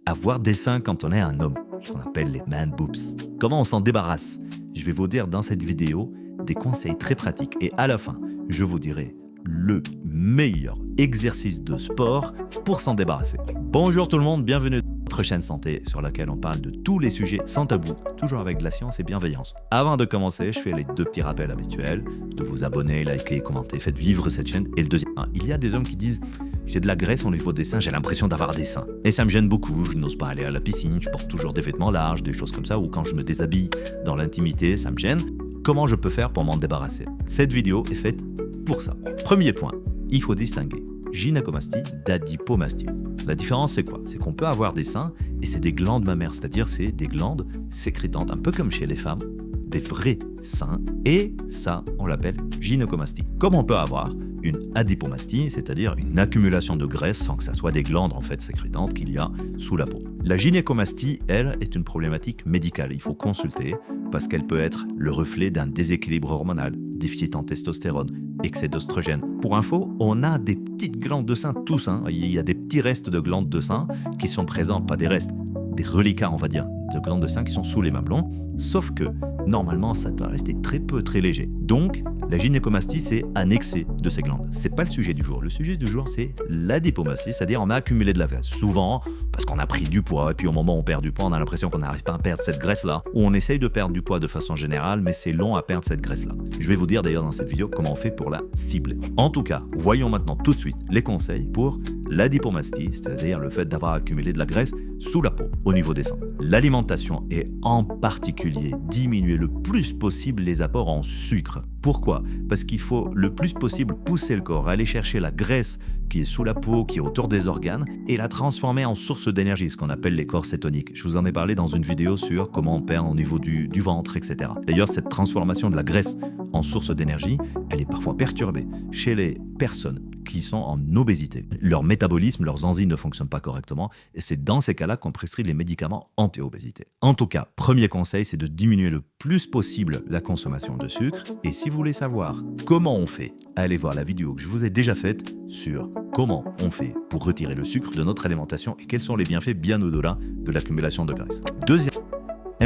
Avoir des seins quand on est un homme, ce qu'on appelle les man boobs. Comment on s'en débarrasse? Je vais vous dire dans cette vidéo des conseils très pratiques et à la fin, je vous dirai le meilleur exercice de sport pour s'en débarrasser. Bonjour tout le monde, bienvenue dans notre chaîne santé sur laquelle on parle de tous les sujets sans tabou, toujours avec de la science et bienveillance. Avant de commencer, je fais les deux petits rappels habituels, de vous abonner, liker, commenter, faites vivre cette chaîne. Et le deuxième, il y a des hommes qui disent j'ai de la graisse au niveau des seins, j'ai l'impression d'avoir des seins. Et ça me gêne beaucoup, je n'ose pas aller à la piscine, je porte toujours des vêtements larges, des choses comme ça, ou quand je me déshabille dans l'intimité, ça me gêne. Comment je peux faire pour m'en débarrasser? Cette vidéo est faite pour ça. Premier point, il faut distinguer gynécomastie d'adipomastie. La différence c'est quoi? C'est qu'on peut avoir des seins et c'est des glandes mammaires, c'est-à-dire c'est des glandes sécrétantes, un peu comme chez les femmes, des vrais seins, et ça on l'appelle gynécomastie. Comme on peut avoir une adipomastie, c'est-à-dire une accumulation de graisse sans que ça soit des glandes en fait sécrétantes qu'il y a sous la peau. La gynécomastie, elle, est une problématique médicale. Il faut consulter parce qu'elle peut être le reflet d'un déséquilibre hormonal, déficit en testostérone, excès d'oestrogène. Pour info, on a des petites glandes de sein tous, hein. Il y a des petits restes de glandes de sein qui sont présents, pas des restes, des reliquats on va dire, de glandes de sein qui sont sous les mamelons, sauf que normalement ça doit rester très léger. Donc la gynécomastie c'est un excès de ces glandes. C'est pas le sujet du jour. Le sujet du jour c'est l'adipomastie, c'est-à-dire on a accumulé de la graisse. Souvent parce qu'on a pris du poids et puis au moment où on perd du poids on a l'impression qu'on n'arrive pas à perdre cette graisse là, ou on essaye de perdre du poids de façon générale mais c'est long à perdre cette graisse là. Je vais vous dire d'ailleurs dans cette vidéo comment on fait pour la cibler. En tout cas, voyons maintenant tout de suite les conseils pour l'adipomastie, c'est-à-dire le fait d'avoir accumulé de la graisse sous la peau, au niveau des seins. L'alimentation et en particulier diminuer le plus possible les apports en sucre. Pourquoi? Parce qu'il faut le plus possible pousser le corps à aller chercher la graisse qui est sous la peau, qui est autour des organes, et la transformer en source d'énergie, ce qu'on appelle les corps cétoniques. Je vous en ai parlé dans une vidéo sur comment on perd au niveau du ventre, etc. D'ailleurs, cette transformation de la graisse en source d'énergie, elle est parfois perturbée chez les personnes qui sont en obésité. Leur métabolisme, leurs enzymes ne fonctionnent pas correctement, et c'est dans ces cas-là qu'on prescrit les médicaments anti-obésité. En tout cas, premier conseil, c'est de diminuer le plus possible la consommation de sucre, et si vous voulez savoir comment on fait, allez voir la vidéo que je vous ai déjà faite sur comment on fait pour retirer le sucre de notre alimentation et quels sont les bienfaits bien au-delà de l'accumulation de graisse. Deuxième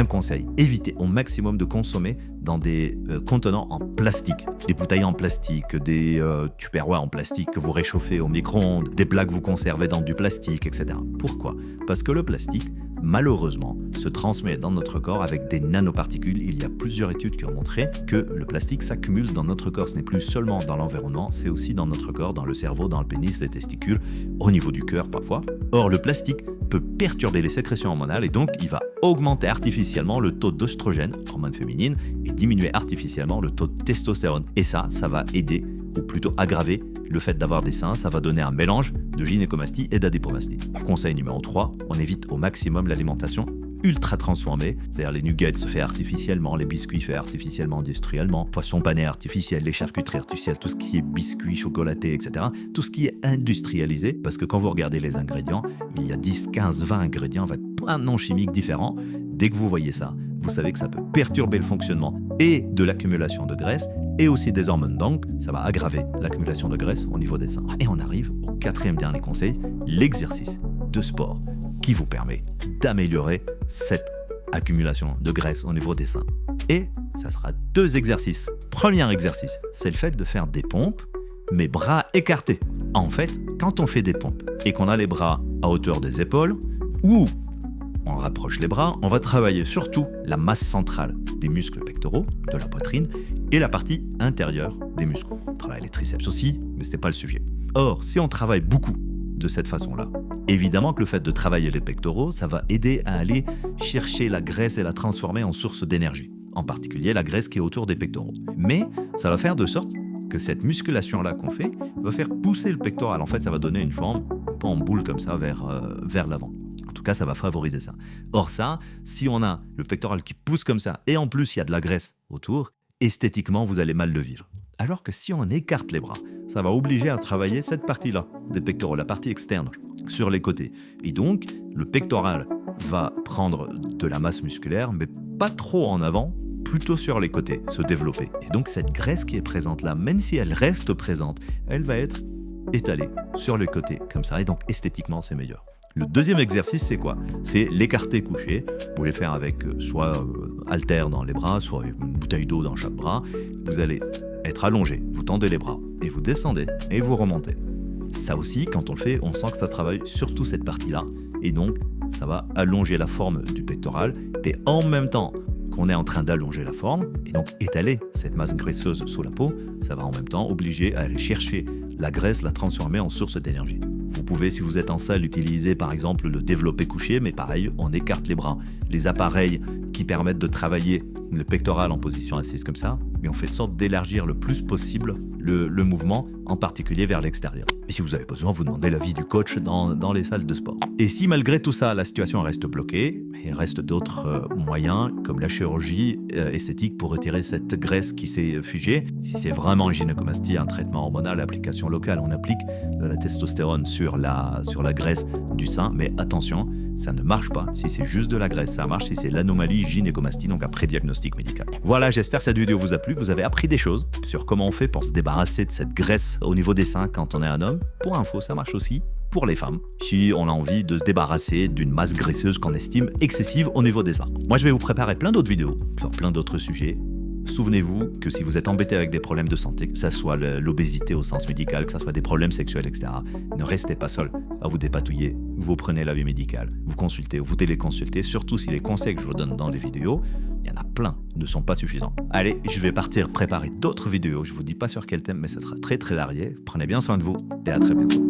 conseil, évitez au maximum de consommer dans des contenants en plastique. Des bouteilles en plastique, des tupperwares en plastique que vous réchauffez au micro-ondes, des plats que vous conservez dans du plastique, etc. Pourquoi? Parce que le plastique, malheureusement, se transmet dans notre corps avec des nanoparticules. Il y a plusieurs études qui ont montré que le plastique s'accumule dans notre corps. Ce n'est plus seulement dans l'environnement, c'est aussi dans notre corps, dans le cerveau, dans le pénis, les testicules, au niveau du cœur parfois. Or, le plastique peut perturber les sécrétions hormonales et donc il va augmenter artificiellement le taux d'œstrogène, hormone féminine, et diminuer artificiellement le taux de testostérone. Et ça va aider, ou plutôt aggraver, le fait d'avoir des seins. Ça va donner un mélange de gynécomastie et d'adipomastie. Conseil numéro 3, on évite au maximum l'alimentation ultra transformée, c'est-à-dire les nuggets faits artificiellement, les biscuits faits artificiellement, industriellement, poisson pané artificiel, les charcuteries artificielles, tout ce qui est biscuits, chocolatés, etc. Tout ce qui est industrialisé, parce que quand vous regardez les ingrédients, il y a 10, 15, 20 ingrédients avec plein de noms chimiques différents. Dès que vous voyez ça, vous savez que ça peut perturber le fonctionnement et de l'accumulation de graisse et aussi des hormones, donc ça va aggraver l'accumulation de graisse au niveau des seins. Et on arrive au quatrième dernier conseil, l'exercice de sport qui vous permet d'améliorer cette accumulation de graisse au niveau des seins. Et ça sera 2 exercices. Premier exercice, c'est le fait de faire des pompes, mais bras écartés. En fait, quand on fait des pompes et qu'on a les bras à hauteur des épaules, ou on rapproche les bras, on va travailler surtout la masse centrale des muscles pectoraux, de la poitrine, et la partie intérieure des muscles. On travaille les triceps aussi, mais ce n'est pas le sujet. Or, si on travaille beaucoup de cette façon-là, évidemment que le fait de travailler les pectoraux, ça va aider à aller chercher la graisse et la transformer en source d'énergie, en particulier la graisse qui est autour des pectoraux. Mais ça va faire de sorte que cette musculation-là qu'on fait va faire pousser le pectoral. En fait, ça va donner une forme un peu en boule comme ça vers l'avant. En tout cas, ça va favoriser ça. Or ça, si on a le pectoral qui pousse comme ça, et en plus il y a de la graisse autour, esthétiquement, vous allez mal le vivre. Alors que si on écarte les bras, ça va obliger à travailler cette partie-là des pectoraux, la partie externe, sur les côtés. Et donc, le pectoral va prendre de la masse musculaire, mais pas trop en avant, plutôt sur les côtés, se développer. Et donc, cette graisse qui est présente là, même si elle reste présente, elle va être étalée sur les côtés, comme ça. Et donc, esthétiquement, c'est meilleur. Le deuxième exercice, c'est quoi? C'est l'écarté couché. Vous pouvez le faire avec soit haltère dans les bras, soit une bouteille d'eau dans chaque bras. Vous allez être allongé, vous tendez les bras et vous descendez et vous remontez. Ça aussi, quand on le fait, on sent que ça travaille surtout cette partie-là. Et donc, ça va allonger la forme du pectoral. Et en même temps qu'on est en train d'allonger la forme, et donc étaler cette masse graisseuse sous la peau, ça va en même temps obliger à aller chercher la graisse, la transformer en source d'énergie. Vous pouvez, si vous êtes en salle, utiliser par exemple le développé couché, mais pareil, on écarte les bras. Les appareils qui permettent de travailler le pectoral en position assise comme ça, mais on fait de sorte d'élargir le plus possible le mouvement, en particulier vers l'extérieur. Et si vous avez besoin, vous demandez l'avis du coach dans les salles de sport. Et si malgré tout ça, la situation reste bloquée, il reste d'autres moyens, comme la chirurgie esthétique pour retirer cette graisse qui s'est figée. Si c'est vraiment une gynécomastie, un traitement hormonal, application locale, on applique de la testostérone sur la graisse du sein, mais attention, ça ne marche pas si c'est juste de la graisse, ça marche si c'est l'anomalie gynécomastie, donc après diagnostic médical. Voilà, j'espère que cette vidéo vous a plu, vous avez appris des choses sur comment on fait pour se débarrasser de cette graisse au niveau des seins quand on est un homme. Pour info, ça marche aussi pour les femmes, si on a envie de se débarrasser d'une masse graisseuse qu'on estime excessive au niveau des seins. Moi, je vais vous préparer plein d'autres vidéos sur plein d'autres sujets. Souvenez-vous que si vous êtes embêté avec des problèmes de santé, que ce soit l'obésité au sens médical, que ce soit des problèmes sexuels, etc., ne restez pas seul à vous dépatouiller. Vous prenez l'avis médical, vous consultez, vous téléconsultez, surtout si les conseils que je vous donne dans les vidéos, il y en a plein, ne sont pas suffisants. Allez, je vais partir préparer d'autres vidéos. Je vous dis pas sur quel thème, mais ça sera très très varié. Prenez bien soin de vous et à très bientôt.